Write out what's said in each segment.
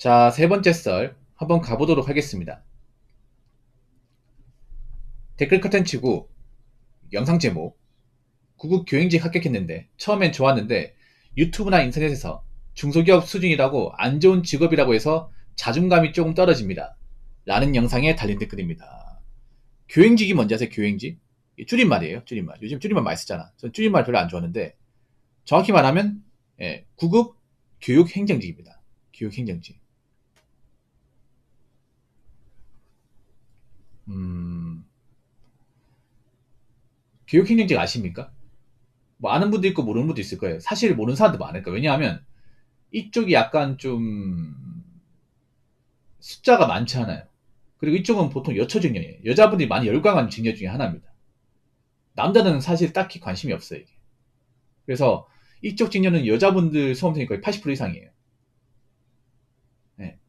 자, 세 번째 썰 한번 가보도록 하겠습니다. 댓글 커튼 치고 영상 제목 구급 교행직 합격했는데 처음엔 좋았는데 유튜브나 인터넷에서 중소기업 수준이라고 안 좋은 직업이라고 해서 자존감이 조금 떨어집니다. 라는 영상에 달린 댓글입니다. 교행직이 뭔지 아세요? 교행직? 줄임말이에요. 줄임말. 요즘 줄임말 많이 쓰잖아. 전 줄임말 별로 안 좋아하는데 정확히 말하면 구급 교육행정직입니다. 교육행정직. 교육행정직 아십니까? 뭐 아는 분도 있고 모르는 분도 있을 거예요. 사실 모르는 사람도 많을 거예요. 왜냐하면 이쪽이 약간 좀 숫자가 많지 않아요. 그리고 이쪽은 보통 여초직렬이에요. 여자분들이 많이 열광하는 직렬 중에 하나입니다. 남자는 사실 딱히 관심이 없어요. 이게. 그래서 이쪽 직렬은 여자분들 수험생이 거의 80% 이상이에요. 네.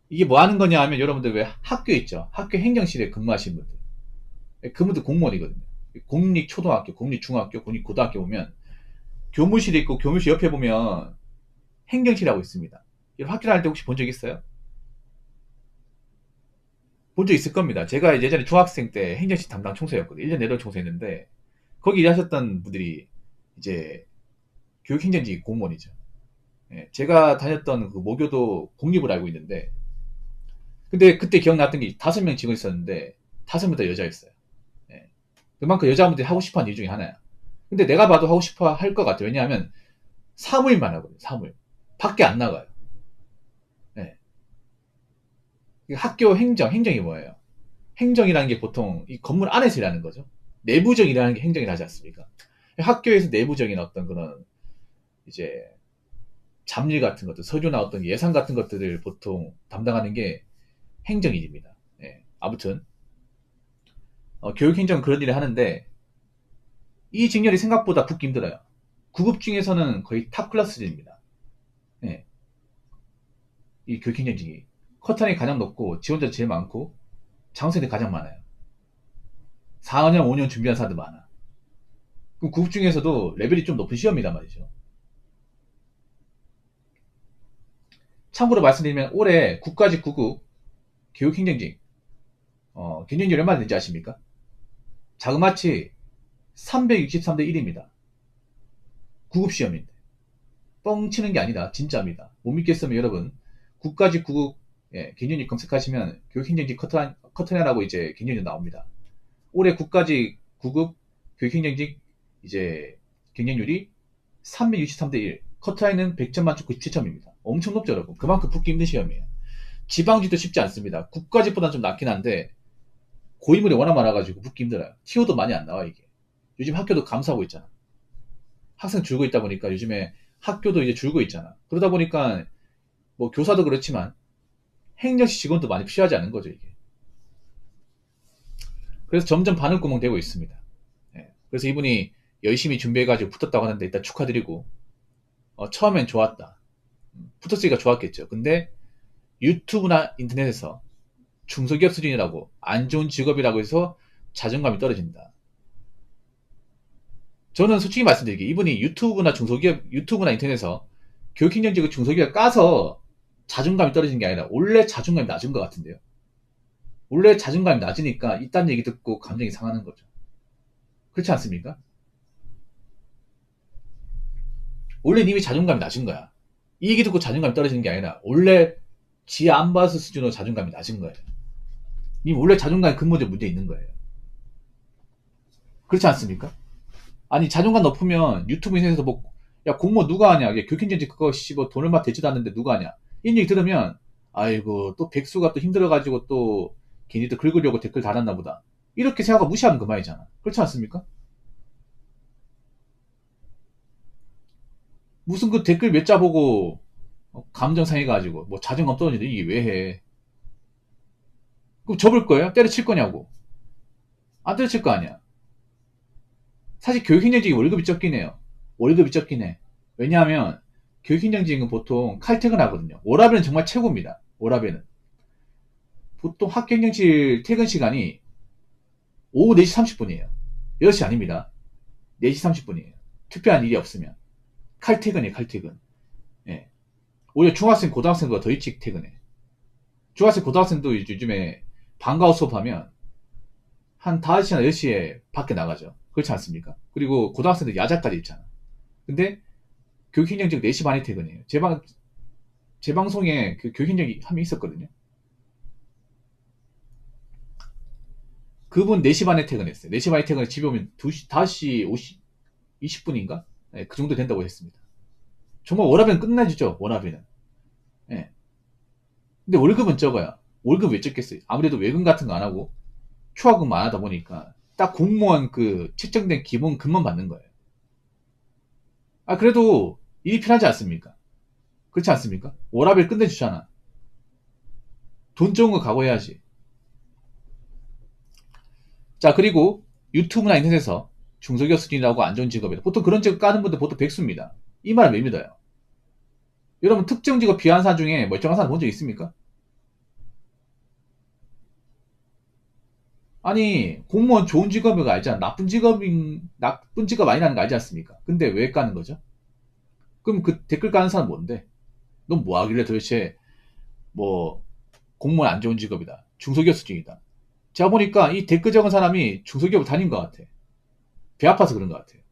이게 뭐 하는 거냐 하면 여러분들 왜 학교 있죠? 학교 행정실에 근무하시는 분들. 그분들 공무원이거든요. 공립초등학교, 공립중학교, 공립고등학교 보면 교무실이 있고 교무실 옆에 보면 행정실하고 있습니다. 이런 학교 다닐 때 혹시 본 적 있어요? 본 적 있을 겁니다. 제가 예전에 중학생 때 행정실 담당 총수였거든요. 1년 내로 총수했는데 거기 일하셨던 분들이 이제 교육행정직 공무원이죠. 예, 제가 다녔던 그 모교도 공립을 알고 있는데 근데 그때 기억났던 게 5명 직원 있었는데 5명 다 여자였어요. 예, 그만큼 여자분들이 하고 싶어하는 이유 중에 하나야. 근데 내가 봐도 하고 싶어 할 것 같아요. 왜냐하면 사무일만 하거든요. 사무일. 밖에 안 나가요. 예. 학교 행정이 뭐예요? 행정이라는 게 보통 이 건물 안에서 일하는 거죠. 내부적 일하는 게 행정이라 하지 않습니까? 학교에서 내부적인 어떤 그런 이제 잡일 같은 것들, 서류나 어떤 예산 같은 것들을 보통 담당하는 게 행정일입니다. 예. 아무튼 교육행정은 그런 일을 하는데 이 직렬이 생각보다 붙기 힘들어요. 구급 중에서는 거의 탑 클래스입니다. 예. 이 교육행정직이 커트라인이 가장 높고 지원자 제일 많고 장수들이 가장 많아요. 4년, 5년 준비한 사람들 많아. 그럼 구급 중에서도 레벨이 좀 높은 시험이란 말이죠. 참고로 말씀드리면 올해 국가직 구급 교육행정직 경쟁률 얼마나 되는지 아십니까? 자그마치 363대 1입니다. 구급시험인데. 뻥치는 게 아니다. 진짜입니다. 못 믿겠으면 여러분 국가직 구급 경쟁률 검색하시면 교육행정직 커트라인하고 이제 경쟁률 나옵니다. 올해 국가직 구급 교육행정직 이제 경쟁률이 363대 1. 커트라인은 100점 만점 97점입니다. 엄청 높죠, 여러분. 그만큼 붙기 힘든 시험이에요. 지방직도 쉽지 않습니다. 국가직보다는 좀 낫긴 한데 고인물이 워낙 많아가지고 붙기 힘들어요. 티오도 많이 안 나와 이게. 요즘 학교도 감사하고 있잖아. 학생 줄고 있다 보니까 요즘에 학교도 이제 줄고 있잖아. 그러다 보니까 뭐 교사도 그렇지만 행정시 직원도 많이 필요하지 않은 거죠 이게. 그래서 점점 바늘구멍 되고 있습니다. 예. 그래서 이분이 열심히 준비해가지고 붙었다고 하는데 일단 축하드리고 처음엔 좋았다. 붙었으니까 좋았겠죠. 근데 유튜브나 인터넷에서 중소기업 수준이라고 안 좋은 직업이라고 해서 자존감이 떨어진다. 저는 솔직히 말씀드리기 이분이 유튜브나 인터넷에서 교육행정직을 중소기업 까서 자존감이 떨어진 게 아니라 원래 자존감이 낮은 것 같은데요. 원래 자존감이 낮으니까 이딴 얘기 듣고 감정이 상하는 거죠. 그렇지 않습니까? 원래 이미 자존감이 낮은 거야. 이 얘기 듣고 자존감이 떨어지는 게 아니라 원래 지 안 봐서 수준으로 자존감이 낮은 거예요. 님 원래 자존감이 근본적 문제 있는 거예요. 그렇지 않습니까? 아니 자존감 높으면 유튜브 인터넷에서 뭐 야 공모 누가 하냐 교육행정직 그거 씨뭐 돈 얼마 되지도 않는데 누가 하냐 이런 얘기 들으면 아이고 또 백수가 또 힘들어가지고 또 괜히 또 긁으려고 댓글 달았나 보다 이렇게 생각하고 무시하면 그만이잖아. 그렇지 않습니까? 무슨 그 댓글 몇 자 보고 감정 상해가지고 뭐 자존감 떨어지는데 이게 왜 해? 그럼 접을 거예요? 때려칠 거냐고? 안 때려칠 거 아니야. 사실 교육행정직이 월급이 적긴 해요. 월급이 적긴 해. 왜냐하면 교육행정직은 보통 칼퇴근 하거든요. 워라밸은 정말 최고입니다. 워라밸은. 보통 학교행정실 퇴근 시간이 오후 4시 30분이에요. 6시 아닙니다. 4시 30분이에요. 특별한 일이 없으면. 칼퇴근이에요, 칼퇴근. 예. 오히려 중학생, 고등학생보다 더 일찍 퇴근해. 중학생, 고등학생도 요즘에 방과후 수업하면 한 5시나 10시에 밖에 나가죠. 그렇지 않습니까? 그리고 고등학생들 야자까지 있잖아. 근데 교육행정직 4시 반에 퇴근해요. 제 방송에 그 교육행정이 한 명 있었거든요. 그분 4시 반에 퇴근했어요. 4시 반에 퇴근해 집에 오면 2시, 5시 20분인가? 네, 그 정도 된다고 했습니다. 정말 워라밸은 끝나주죠, 워라밸은. 네. 근데 월급은 적어요. 월급 왜 적겠어요? 아무래도 외근 같은 거 안 하고 초과금 안 하다 보니까 딱 공무원 그 책정된 기본급만 받는 거예요. 아, 그래도 일이 편하지 않습니까? 그렇지 않습니까? 워라밸 끝내주잖아. 돈 적은 거 각오해야지. 자, 그리고 유튜브나 인터넷에서 중소기업 수준이라고 안 좋은 직업이다. 보통 그런 직업 까는 분들 보통 백수입니다. 이 말을 왜 믿어요? 여러분 특정 직업 비하한 사람 중에 멀쩡한 사람 본 적 있습니까? 아니, 공무원 좋은 직업인 거 알잖아. 나쁜 직업 아니라는 거 알지 않습니까? 근데 왜 까는 거죠? 그럼 그 댓글 까는 사람 뭔데? 넌 뭐 하길래 도대체 뭐 공무원 안 좋은 직업이다. 중소기업 수준이다. 제가 보니까 이 댓글 적은 사람이 중소기업을 다닌 것 같아. 배 아파서 그런 것 같아요.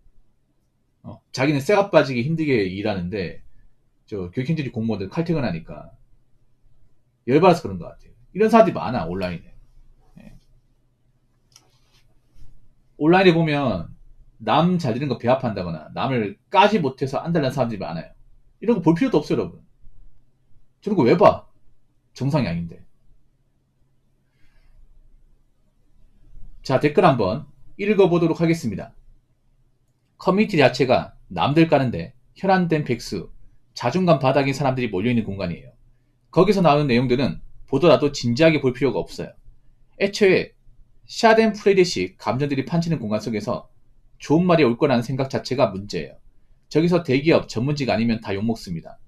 자기는 쇠가 빠지게 힘들게 일하는데 저 교육행정직 공무원들 칼퇴근하니까 열받아서 그런 것 같아요. 이런 사람들이 많아 온라인에. 예. 온라인에 보면 남 잘 되는 거 배 아파한다거나 남을 까지 못해서 안달난 사람들이 많아요. 이런 거 볼 필요도 없어요, 여러분. 저런 거 왜 봐? 정상이 아닌데. 자, 댓글 한번 읽어보도록 하겠습니다. 커뮤니티 자체가 남들 까는데 혈안된 백수, 자존감 바닥인 사람들이 몰려있는 공간이에요. 거기서 나오는 내용들은 보더라도 진지하게 볼 필요가 없어요. 애초에 샤덴프레드식 감정들이 판치는 공간 속에서 좋은 말이 올 거라는 생각 자체가 문제예요. 저기서 대기업 전문직 아니면 다 욕먹습니다.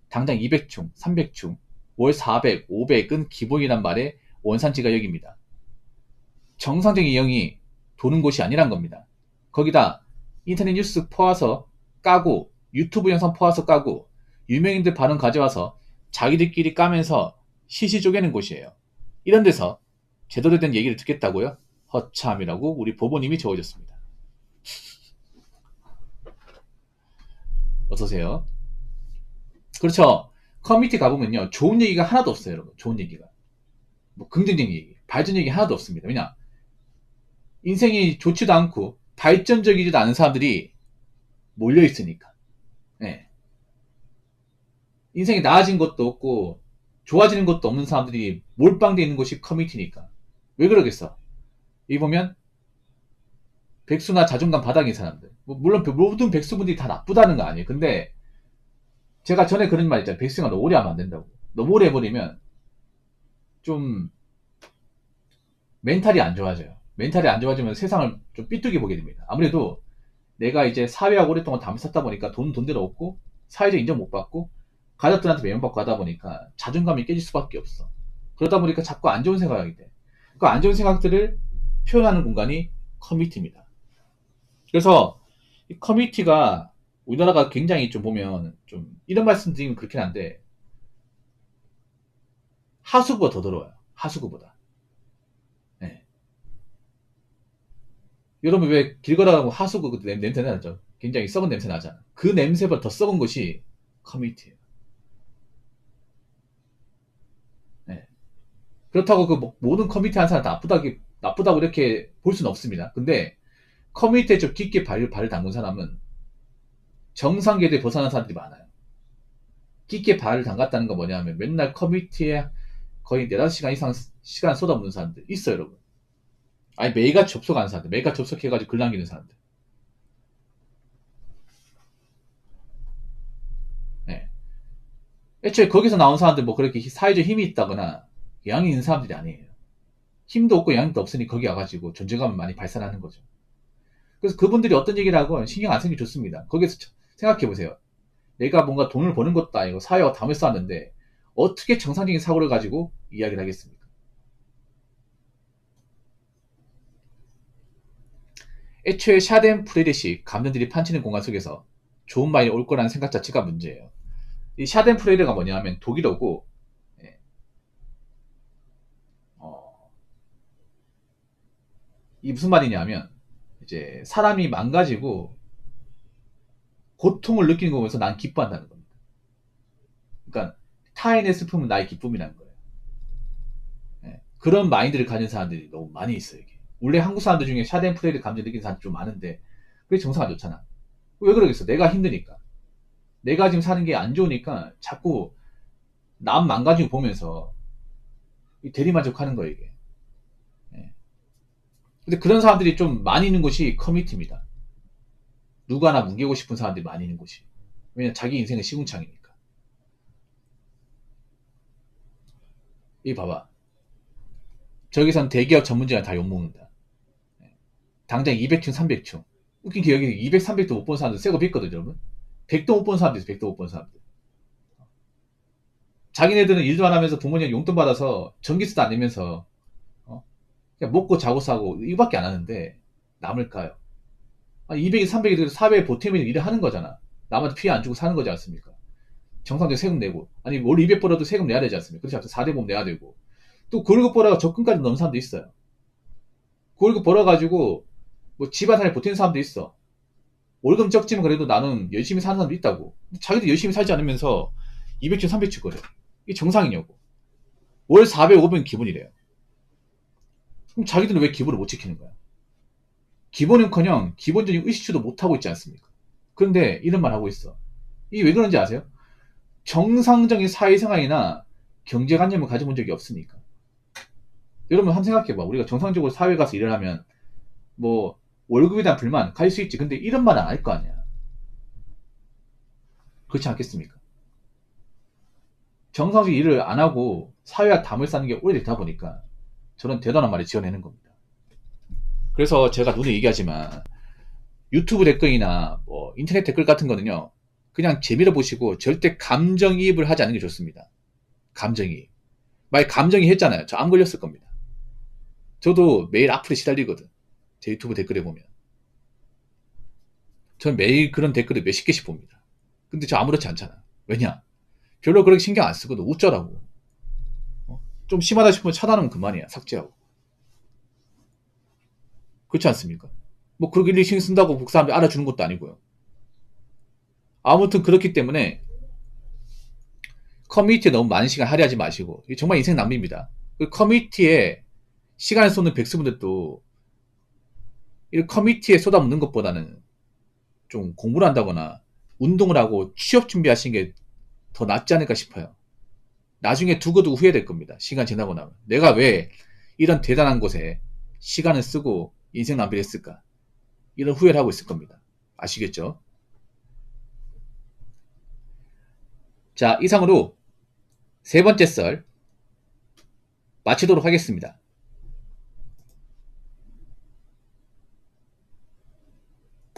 당장 200충, 300충, 월 400, 500은 기본이란 말에 원산지가 여깁니다. 정상적인 이형이 도는 곳이 아니란 겁니다. 거기다 인터넷 뉴스 퍼와서 까고 유튜브 영상 퍼와서 까고 유명인들 발언 가져와서 자기들끼리 까면서 시시 쪼개는 곳이에요. 이런 데서 제대로 된 얘기를 듣겠다고요? 허참이라고 우리 보보님이 적어줬습니다. 어서오세요. 그렇죠. 커뮤니티 가보면요. 좋은 얘기가 하나도 없어요, 여러분. 좋은 얘기가. 뭐 긍정적인 얘기, 발전 얘기 하나도 없습니다. 왜냐? 인생이 좋지도 않고 발전적이지도 않은 사람들이 몰려 있으니까. 네. 인생이 나아진 것도 없고 좋아지는 것도 없는 사람들이 몰빵되어 있는 곳이 커뮤니티니까. 왜 그러겠어? 여기 보면 백수나 자존감 바닥인 사람들. 뭐 물론 모든 백수분들이 다 나쁘다는 거 아니에요. 근데 제가 전에 그런 말 있잖아요. 백수가 너무 오래 하면 안 된다고. 너무 오래 해버리면 좀 멘탈이 안 좋아져요. 멘탈이 안 좋아지면 세상을 좀 삐뚤게 보게 됩니다. 아무래도 내가 이제 사회하고 오랫동안 담을 쌓다 보니까 돈대로 없고 사회적 인정 못 받고 가족들한테 매연받고 하다 보니까 자존감이 깨질 수밖에 없어. 그러다 보니까 자꾸 안 좋은 생각이 돼. 그 안 좋은 생각들을 표현하는 공간이 커뮤니티입니다. 그래서 이 커뮤니티가 우리나라가 굉장히 좀 보면 좀 이런 말씀 드리면 그렇긴 한데 하수구가 더 더러워요. 하수구보다. 네. 여러분 왜 길 걸어가고 하수구 그 냄새 나죠? 굉장히 썩은 냄새 나잖아. 그 냄새보다 더 썩은 것이 커뮤니티예요. 네. 그렇다고 그 모든 커뮤니티 하는 사람 다 나쁘다고 이렇게 볼 수는 없습니다. 근데 커뮤니티에 좀 깊게 발을 담근 사람은 정상계를 벗어난 사람들이 많아요. 깊게 발을 담갔다는 건 뭐냐면 맨날 커뮤니티에 거의 4-5시간 이상 시간 쏟아붓는 사람들 있어요, 여러분. 아니 매일같이 접속하는 사람들, 매일같이 접속해가지고 글 남기는 사람들. 네. 애초에 거기서 나온 사람들 뭐 그렇게 사회적 힘이 있다거나 영향이 있는 사람들이 아니에요. 힘도 없고 영향도 없으니 거기 와가지고 존재감을 많이 발산하는 거죠. 그래서 그분들이 어떤 얘기를 하고 신경 안 쓰는 게 좋습니다. 거기서 생각해보세요. 내가 뭔가 돈을 버는 것도 아니고 사회와 담을 쌓았는데 어떻게 정상적인 사고를 가지고 이야기를 하겠습니까? 애초에 샤덴프레드식 감정들이 판치는 공간 속에서 좋은 말이 올 거라는 생각 자체가 문제예요. 이 샤덴프레이르가 뭐냐면 독일어고, 예, 어, 이 무슨 말이냐면 이제 사람이 망가지고 고통을 느끼는 거 보면서 난 기뻐한다는 겁니다. 그러니까 타인의 슬픔은 나의 기쁨이라는 거예요. 예, 그런 마인드를 가진 사람들이 너무 많이 있어요. 이게. 원래 한국 사람들 중에 샤덴프레이르 감정 느끼는 사람들 좀 많은데 그게 정서가 안 좋잖아. 왜 그러겠어? 내가 힘드니까. 내가 지금 사는 게 안 좋으니까 자꾸 남 망가지고 보면서 대리만족하는 거예요, 이게. 예. 근데 그런 사람들이 좀 많이 있는 곳이 커뮤니티입니다. 누가나 뭉개고 싶은 사람들이 많이 있는 곳이. 왜냐면 자기 인생은 시궁창이니까. 이 봐봐. 저기선 대기업 전문직원 다 욕먹는다. 당장 200층, 300층. 웃긴 기억이 200, 300도 못 본 사람들 새거 빚거든요, 여러분. 100도 못 본 사람들 있어, 100도 못 본 사람들. 자기네들은 일도 안 하면서 부모님 용돈 받아서 전기세도 안 내면서, 어? 그냥 먹고 자고 싸고 이거밖에 안 하는데 남을까요? 200이 300이 사회에 보탬이 일을 하는 거잖아. 남한테 피해 안 주고 사는 거지 않습니까? 정상적으로 세금 내고. 아니, 월 200 벌어도 세금 내야 되지 않습니까? 그렇지 4대 보험 내야 되고. 또 그 월급 벌어가 적금까지 넣는 사람도 있어요. 그 월급 벌어가지고 뭐 집안을 버티는 사람도 있어. 월급 적지만 그래도 나는 열심히 사는 사람도 있다고. 자기도 열심히 살지 않으면서 200주, 300주 거려. 이게 정상이냐고. 월 400, 500은 기본이래요. 그럼 자기들은 왜 기본을 못 지키는 거야? 기본은커녕 기본적인 의식주도 못하고 있지 않습니까? 그런데 이런 말 하고 있어. 이게 왜 그런지 아세요? 정상적인 사회생활이나 경제관념을 가져본 적이 없으니까. 여러분 한번 생각해봐. 우리가 정상적으로 사회 가서 일을 하면 뭐 월급에 대한 불만 가질 수 있지. 근데 이런 말은 안 할 거 아니야. 그렇지 않겠습니까? 정상적인 일을 안 하고 사회와 담을 쌓는 게 오래되다 보니까 저런 대단한 말을 지어내는 겁니다. 그래서 제가 누누이 얘기하지만 유튜브 댓글이나 뭐 인터넷 댓글 같은 거는요. 그냥 재미로 보시고 절대 감정이입을 하지 않는 게 좋습니다. 감정이입. 만약 감정이 했잖아요. 저 암 걸렸을 겁니다. 저도 매일 악플에 시달리거든. 제 유튜브 댓글에 보면. 저는 매일 그런 댓글을 몇십 개씩 봅니다. 근데 저 아무렇지 않잖아. 왜냐? 별로 그렇게 신경 안 쓰거든. 웃더라고. 좀 심하다 싶으면 차단하면 그만이야. 삭제하고. 그렇지 않습니까? 뭐 그렇게 일일이 신경 쓴다고 그 사람들이 알아주는 것도 아니고요. 아무튼 그렇기 때문에 커뮤니티에 너무 많은 시간 할애하지 마시고 이게 정말 인생 낭비입니다. 그 커뮤니티에 시간을 쏟는 백수분들도 이 커뮤니티에 쏟아붓는 것보다는 좀 공부를 한다거나 운동을 하고 취업 준비하시는 게 더 낫지 않을까 싶어요. 나중에 두고두고 후회될 겁니다. 시간 지나고 나면. 내가 왜 이런 대단한 곳에 시간을 쓰고 인생 낭비를 했을까? 이런 후회를 하고 있을 겁니다. 아시겠죠? 자, 이상으로 세 번째 썰 마치도록 하겠습니다.